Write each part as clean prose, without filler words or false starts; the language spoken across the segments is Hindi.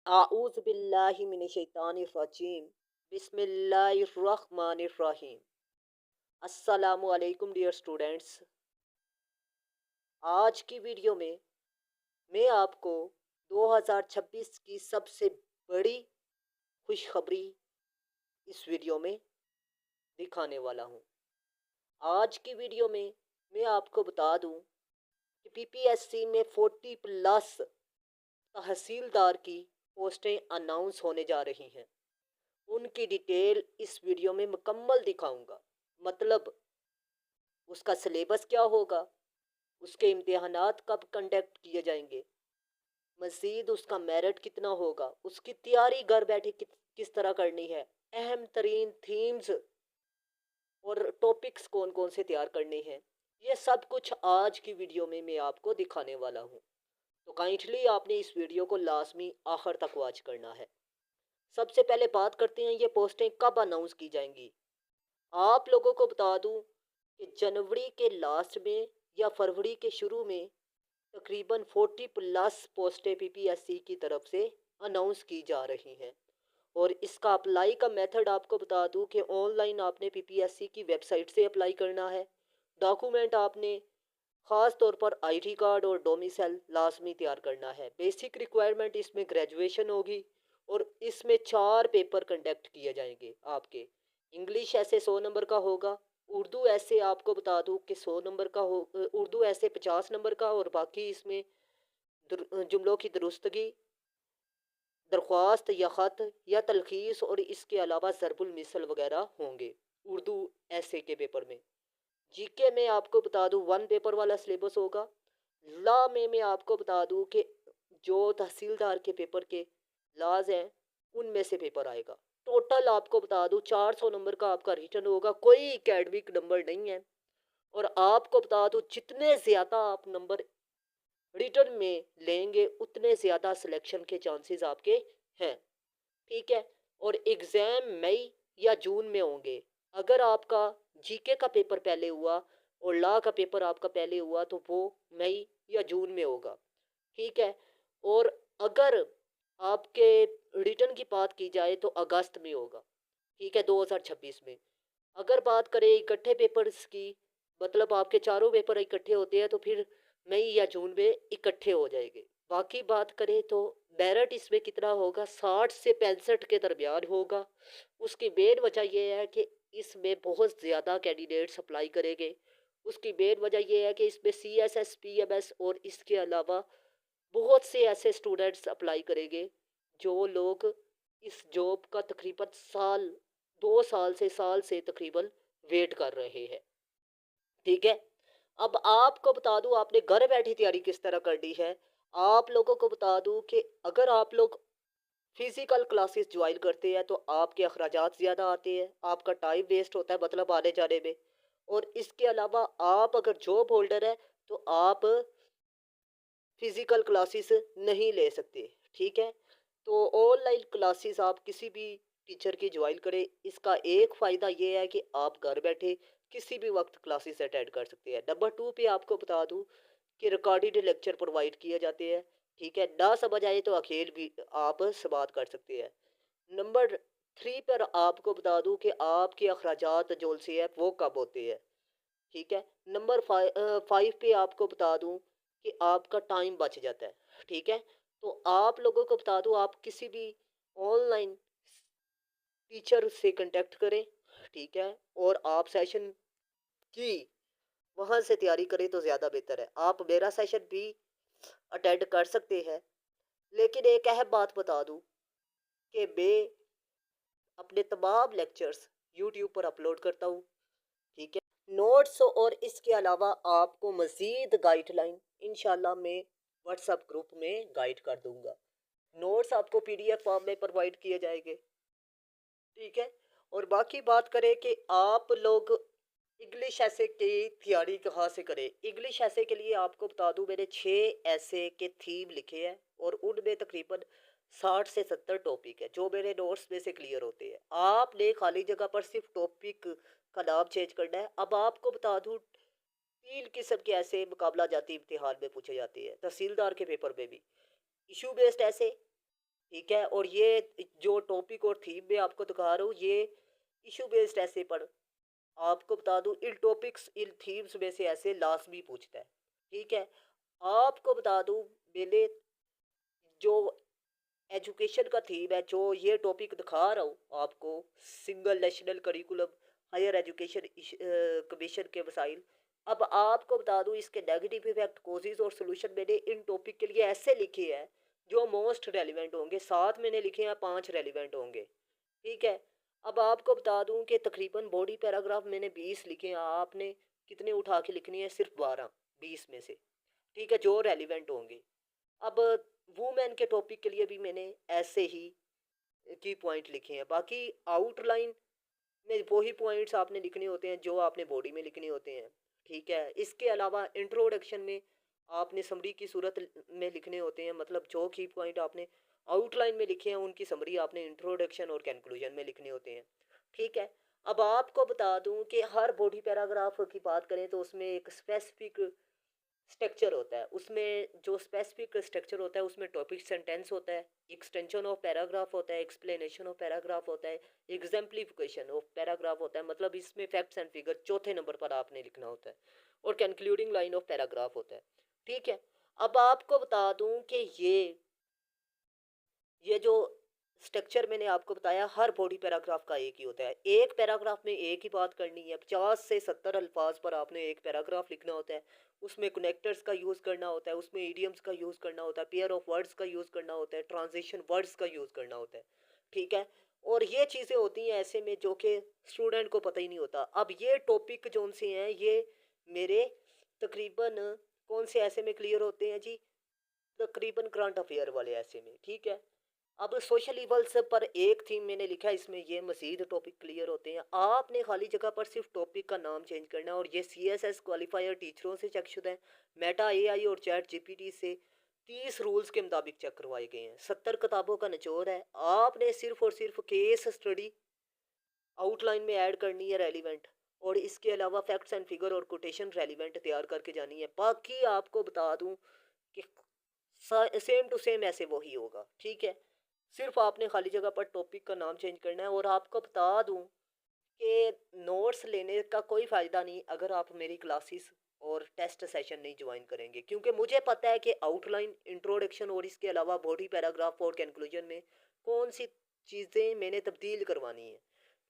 आऊज़ बिल्लाहि मिनश शैतानिर रजीम। बिस्मिल्लाहिर्रहमानिर्रहीम। अस्सलामु अलैकुम डियर स्टूडेंट्स। आज की वीडियो में मैं आपको 2026 की सबसे बड़ी खुशखबरी इस वीडियो में दिखाने वाला हूँ। आज की वीडियो में मैं आपको बता दूँ कि पीपीएससी में 40 प्लस तहसीलदार की पोस्टें अनाउंस होने जा रही हैं। उनकी डिटेल इस वीडियो में मुकम्मल दिखाऊंगा। मतलब उसका सिलेबस क्या होगा, उसके इम्तिहानात कब कंडक्ट किए जाएंगे, मज़ीद उसका मेरिट कितना होगा, उसकी तैयारी घर बैठे किस तरह करनी है, अहम तरीन थीम्स और टॉपिक्स कौन कौन से तैयार करने हैं, ये सब कुछ आज की वीडियो में मैं आपको दिखाने वाला हूँ। तो काइंडली आपने इस वीडियो को लाजमी आखिर तक वॉच करना है। सबसे पहले बात करते हैं ये पोस्टें कब अनाउंस की जाएंगी। आप लोगों को बता दूं कि जनवरी के लास्ट में या फरवरी के शुरू में तकरीबन 40 प्लस पोस्टें पीपीएससी की तरफ से अनाउंस की जा रही हैं। और इसका अप्लाई का मेथड आपको बता दूं कि ऑनलाइन आपने पीपीएससी की वेबसाइट से अप्लाई करना है। डॉक्यूमेंट आपने ख़ास तौर पर आईडी कार्ड और डोमिसाइल लाजमी तैयार करना है। बेसिक रिक्वायरमेंट इसमें ग्रेजुएशन होगी और इसमें 4 पेपर कंडक्ट किए जाएंगे आपके। इंग्लिश ऐसे 100 नंबर का होगा। उर्दू ऐसे आपको बता दूं कि 100 नंबर का हो। उर्दू ऐसे 50 नंबर का, और बाकी इसमें जुमलों की दुरुस्तगी, दरख्वास्त या ख़त या तलखीस और इसके अलावा ज़रबुल मिसल वगैरह होंगे उर्दू ऐसे के पेपर में। जीके में आपको बता दूं 1 पेपर वाला सिलेबस होगा। लॉ में मैं आपको बता दूं कि जो तहसीलदार के पेपर के लॉज हैं उनमें से पेपर आएगा। टोटल आपको बता दूं 400 नंबर का आपका रिटर्न होगा, कोई एकेडमिक नंबर नहीं है। और आपको बता दूं जितने ज़्यादा आप नंबर रिटर्न में लेंगे उतने ज़्यादा सिलेक्शन के चांसेस आपके हैं। ठीक है। और एग्ज़ाम मई या जून में होंगे। अगर आपका जीके का पेपर पहले हुआ और लॉ का पेपर आपका पहले हुआ तो वो मई या जून में होगा। ठीक है। और अगर आपके रिटर्न की बात की जाए तो अगस्त में होगा। ठीक है, 2026 में। अगर बात करें इकट्ठे पेपर्स की, मतलब आपके चारों पेपर इकट्ठे होते हैं तो फिर मई या जून में इकट्ठे हो जाएंगे। बाकी बात करें तो मेरिट इसमें कितना होगा, 60 से 65 के दरमियान होगा। उसकी मेन वजह यह है कि इसमें बहुत ज़्यादा कैंडिडेट्स अप्लाई करेंगे। उसकी मेन वजह यह है कि इसमें C S S P M S और इसके अलावा बहुत से ऐसे स्टूडेंट्स अप्लाई करेंगे जो लोग इस जॉब का तकरीबन 2 साल से तकरीबन वेट कर रहे हैं। ठीक है। अब आपको बता दूं आपने घर बैठे तैयारी किस तरह करनी है। आप लोगों को बता दूं कि अगर आप लोग फिजिकल क्लासेस ज्वाइन करते हैं तो आपके अखराजात ज़्यादा आते हैं, आपका टाइम वेस्ट होता है मतलब आने जाने में। और इसके अलावा आप अगर जॉब होल्डर है तो आप फिजिकल क्लासेस नहीं ले सकते। ठीक है। तो ऑनलाइन क्लासेस आप किसी भी टीचर की ज्वाइन करें। इसका एक फ़ायदा ये है कि आप घर बैठे किसी भी वक्त क्लासेस अटेंड कर सकते हैं। नंबर 2 पे आपको बता दूं कि रिकॉर्डेड लेक्चर प्रोवाइड किए जाते हैं। ठीक है, ना समझ आए तो अकेले भी आप समात कर सकते हैं। नंबर 3 पर आपको बता दूं कि आपके अखराजात जो से है वो कब होते हैं। ठीक है। नंबर 5 पे आपको बता दूं कि आपका टाइम बच जाता है। ठीक है। तो आप लोगों को बता दूं आप किसी भी ऑनलाइन टीचर से कांटेक्ट करें। ठीक है। और आप सेशन की वहाँ से तैयारी करें तो ज़्यादा बेहतर है। आप मेरा सेशन भी अटेंड कर सकते हैं। लेकिन एक अहम बात बता दूं कि मैं अपने तमाम लेक्चर्स यूट्यूब पर अपलोड करता हूँ। ठीक है। नोट्स और इसके अलावा आपको मज़ीद गाइडलाइन इंशाल्लाह मैं व्हाट्सएप ग्रुप में गाइड कर दूंगा। नोट्स आपको पीडीएफ फॉर्म में प्रोवाइड किए जाएंगे। ठीक है। और बाकी बात करें कि आप लोग इंग्लिश ऐसे की तैयारी कहाँ से करें। इंग्लिश ऐसे के लिए आपको बता दूं मैंने 6 ऐसे के थीम लिखे हैं और उनमें तकरीबन 60 से 70 टॉपिक है जो मेरे नोट्स में से क्लियर होते हैं। आपने खाली जगह पर सिर्फ टॉपिक का नाम चेंज करना है। अब आपको बता दूं 3 किस्म के ऐसे मुकाबला जाती इम्तिहान में पूछे जाते हैं तहसीलदार के पेपर में भी। इशू बेस्ड ऐसे, ठीक है। और ये जो टॉपिक और थीम मैं आपको दिखा रहा हूँ, ये इशू बेस्ड ऐसे पर आपको बता दूं, इन टॉपिक्स इन थीम्स में से ऐसे लाजमी पूछता है। ठीक है। आपको बता दूं, मैंने जो एजुकेशन का थीम है, जो ये टॉपिक दिखा रहा हूँ आपको, single national curriculum higher education commission के मसाइल। अब आपको बता दूं, इसके नेगेटिव इफेक्ट, कोजेज और सोल्यूशन मैंने इन टॉपिक के लिए ऐसे लिखे हैं जो मोस्ट रेलिवेंट होंगे। 7 मैंने लिखे हैं, 5 रेलिवेंट होंगे। ठीक है। अब आपको बता दूं कि तकरीबन बॉडी पैराग्राफ मैंने 20 लिखे हैं, आपने कितने उठा के लिखनी है? सिर्फ 12 20 में से। ठीक है, जो रेलिवेंट होंगे। अब वुमेन के टॉपिक के लिए भी मैंने ऐसे ही की पॉइंट लिखे हैं। बाकी आउटलाइन में वही पॉइंट्स आपने लिखने होते हैं जो आपने बॉडी में लिखने होते हैं। ठीक है। इसके अलावा इंट्रोडक्शन में आपने समरी की सूरत में लिखने होते हैं, मतलब जो की पॉइंट आपने आउटलाइन में लिखे हैं उनकी समरी आपने इंट्रोडक्शन और कंक्लूजन में लिखने होते हैं। ठीक है। अब आपको बता दूं कि हर बॉडी पैराग्राफ की बात करें तो उसमें एक स्पेसिफिक स्ट्रक्चर होता है। उसमें जो स्पेसिफिक स्ट्रक्चर होता है उसमें टॉपिक सेंटेंस होता है, एक्सटेंशन ऑफ पैराग्राफ होता है, एक्सप्लेनेशन ऑफ पैराग्राफ होता है, एग्जाम्पलिफिकेशन ऑफ पैराग्राफ होता है, मतलब इसमें फैक्ट्स एंड फिगर चौथे नंबर पर आपने लिखना होता है, और कंक्लूडिंग लाइन ऑफ पैराग्राफ होता है। ठीक है। अब आपको बता दूं कि ये जो स्ट्रक्चर मैंने आपको बताया, हर बॉडी पैराग्राफ का एक ही होता है। एक पैराग्राफ में एक ही बात करनी है, 50 से 70 अल्फाज पर आपने एक पैराग्राफ लिखना होता है। उसमें कनेक्टर्स का यूज़ करना होता है, उसमें इडियम्स का यूज़ करना होता है, पेयर ऑफ वर्ड्स का यूज़ करना होता है, ट्रांजिशन वर्ड्स का यूज़ करना होता है। ठीक है। और ये चीज़ें होती हैं ऐसे में जो कि स्टूडेंट को पता ही नहीं होता। अब ये टॉपिक जो से हैं, ये मेरे तकरीबन कौन से ऐसे में क्लियर होते हैं जी? तकरीबन करंट अफेयर वाले ऐसे में। ठीक है। अब सोशल इवल्स पर एक थीम मैंने लिखा है, इसमें ये मजीद टॉपिक क्लियर होते हैं। आपने खाली जगह पर सिर्फ टॉपिक का नाम चेंज करना है, और ये CSS क्वालिफायर टीचरों से चेकशुदा है, मेटा AI और चैट GPT से 30 रूल्स के मुताबिक चेक करवाए गए हैं। 70 किताबों का निचोड़ है। आपने सिर्फ और सिर्फ केस स्टडी आउटलाइन में ऐड करनी है रेलिवेंट, और इसके अलावा फैक्ट्स एंड फिगर और कोटेशन रेलिवेंट तैयार करके जानी है। बाकी आपको बता दूं कि सेम टू सेम ऐसे वही होगा। ठीक है। सिर्फ आपने खाली जगह पर टॉपिक का नाम चेंज करना है। और आपको बता दूं कि नोट्स लेने का कोई फ़ायदा नहीं अगर आप मेरी क्लासेस और टेस्ट सेशन नहीं ज्वाइन करेंगे, क्योंकि मुझे पता है कि आउटलाइन, इंट्रोडक्शन और इसके अलावा बॉडी पैराग्राफ और कंक्लूजन में कौन सी चीज़ें मैंने तब्दील करवानी है।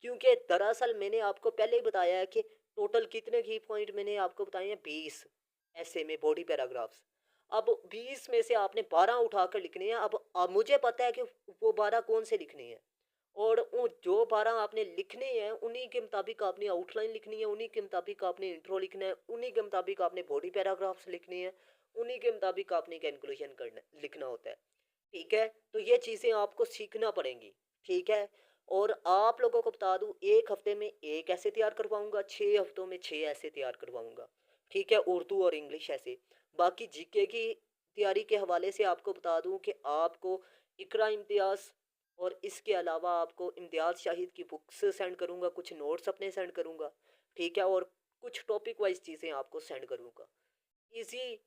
क्योंकि दरअसल मैंने आपको पहले ही बताया है कि टोटल कितने की पॉइंट मैंने आपको बताए हैं, 20 ऐसे में बॉडी पैराग्राफ्स। अब 20 में से आपने 12 उठाकर लिखने हैं। अब मुझे पता है कि वो 12 कौन से लिखने हैं, और वो जो 12 आपने लिखने हैं उन्हीं के मुताबिक आपने आउटलाइन लिखनी है, उन्हीं के मुताबिक आपने इंट्रो लिखना है, उन्हीं के मुताबिक आपने बॉडी पैराग्राफ्स लिखने हैं, उन्हीं के मुताबिक आपने कंक्लूजन करना लिखना होता है। ठीक है। तो ये चीज़ें आपको सीखना पड़ेंगी। ठीक है। और आप लोगों को बता दूं, एक हफ्ते में एक ऐसे तैयार करवाऊंगा, 6 हफ्तों में 6 ऐसे तैयार करवाऊंगा। ठीक है। उर्दू और इंग्लिश ऐसे। बाकी जीके की तैयारी के हवाले से आपको बता दूं कि आपको इकरा इम्तियाज़ और इसके अलावा आपको इम्तियाज़ शाहिद की बुक्स सेंड करूंगा, कुछ नोट्स अपने सेंड करूंगा। ठीक है। और कुछ टॉपिक वाइज चीज़ें आपको सेंड करूंगा। इजी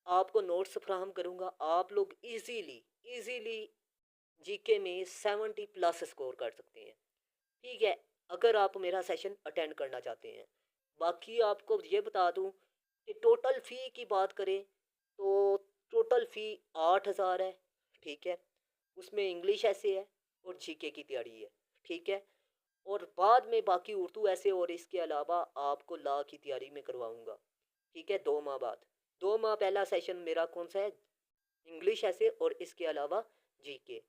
आपको नोट्स फ्राहम करूंगा। आप लोग इजीली इजीली जीके में 70 प्लस स्कोर कर सकते हैं। ठीक है, अगर आप मेरा सेशन अटेंड करना चाहते हैं। बाकी आपको ये बता दूं कि टोटल फ़ी की बात करें तो टोटल फ़ी 8,000 है। ठीक है। उसमें इंग्लिश ऐसे है और जीके की तैयारी है। ठीक है। और बाद में बाकी उर्दू ऐसे और इसके अलावा आपको लॉ की तैयारी में करवाऊंगा। ठीक है। 2 माह बाद, 2 माह पहला सेशन मेरा कौन सा है? इंग्लिश ऐसे और इसके अलावा जीके।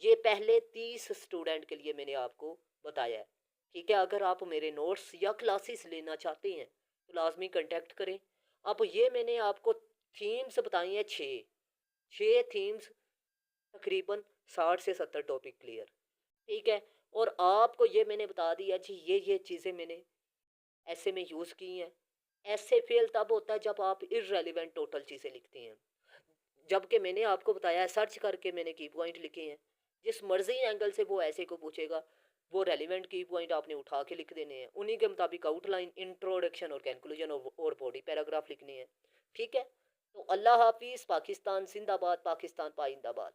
ये पहले 30 स्टूडेंट के लिए मैंने आपको बताया है। ठीक है। अगर आप मेरे नोट्स या क्लासेस लेना चाहते हैं तो लाजमी कांटेक्ट करें। अब ये मैंने आपको थीम्स बताई हैं, 6 थीम्स, तकरीबन 60 से 70 टॉपिक क्लियर। ठीक है। और आपको ये मैंने बता दिया जी, ये चीज़ें मैंने ऐसे में यूज़ की हैं। ऐसे फेल तब होता है जब आप इररेलेवेंट टोटल चीज़ें लिखते हैं, जबकि मैंने आपको बताया है सर्च करके मैंने की पॉइंट लिखे हैं। जिस मर्जी एंगल से वो ऐसे को पूछेगा, वो रेलिवेंट की पॉइंट आपने उठा के लिख देने हैं, उन्हीं के मुताबिक आउटलाइन, इंट्रोडक्शन और कंक्लूजन और बॉडी पैराग्राफ लिखने हैं। ठीक है। तो अल्लाह हाफिज़। पाकिस्तान जिंदाबाद, पाकिस्तान पाइंदाबाद।